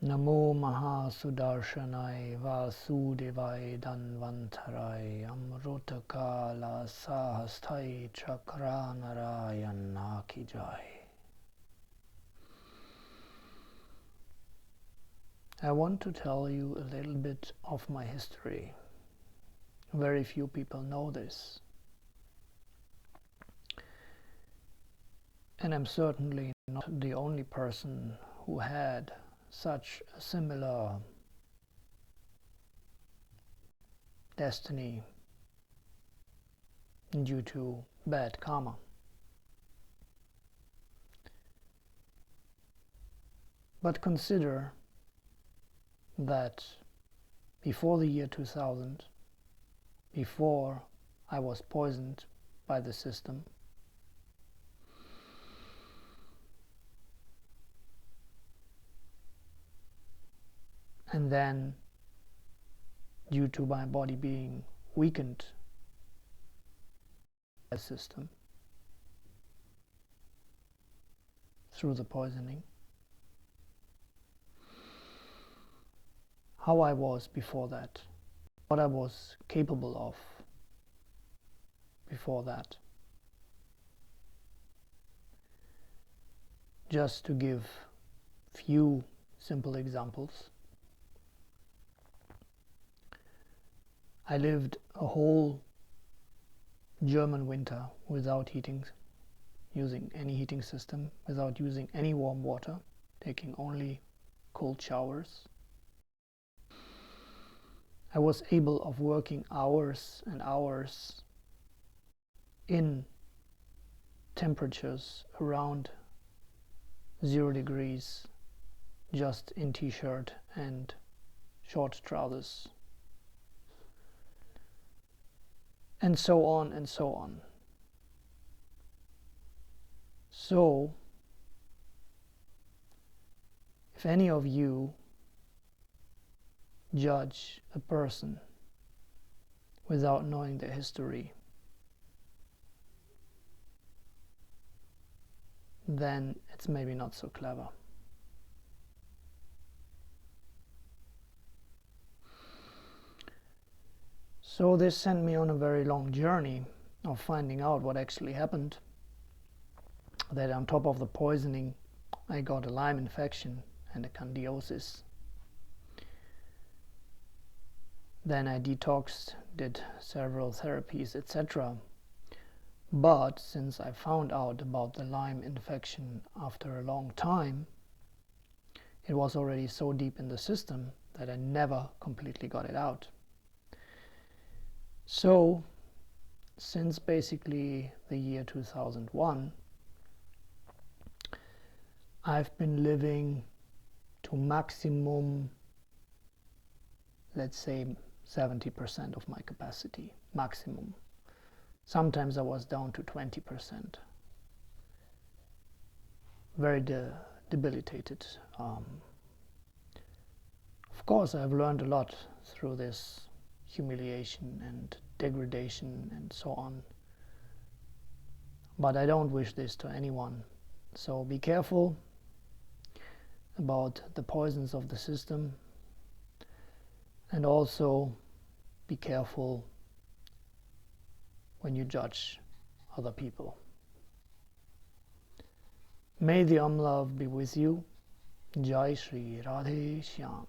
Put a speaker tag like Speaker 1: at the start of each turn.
Speaker 1: Namo Mahasudarshanai Vasudevai Dhanvantarai Amrutakala Sahasthai Chakranarayan Ki Jai. I want to tell you a little bit of my history. Very few people know this. And I'm certainly not the only person who had such a similar destiny due to bad karma. But consider that before the year 2000, before I was poisoned by the system, and then due to my body being weakened by the system through the poisoning, how I was before that, what I was capable of before that. Just to give few simple examples. I lived a whole German winter without heating, using any heating system, without using any warm water, taking only cold showers. I was able of working hours and hours in temperatures around 0 degrees, just in t-shirt and short trousers, and so on and so on. So, if any of you judge a person without knowing their history, then it's maybe not so clever. So this sent me on a very long journey of finding out what actually happened. That on top of the poisoning, I got a Lyme infection and a candiosis. Then I detoxed, did several therapies, etc. But since I found out about the Lyme infection after a long time, it was already so deep in the system that I never completely got it out. So, since basically the year 2001, I've been living to maximum, let's say 70% of my capacity, maximum. Sometimes I was down to 20%. Very debilitated. Of course, I've learned a lot through this humiliation and degradation and so on. But I don't wish this to anyone. So be careful about the poisons of the system, and also be careful when you judge other people. May the OM love be with you. Jai Shri Radhe Shyam.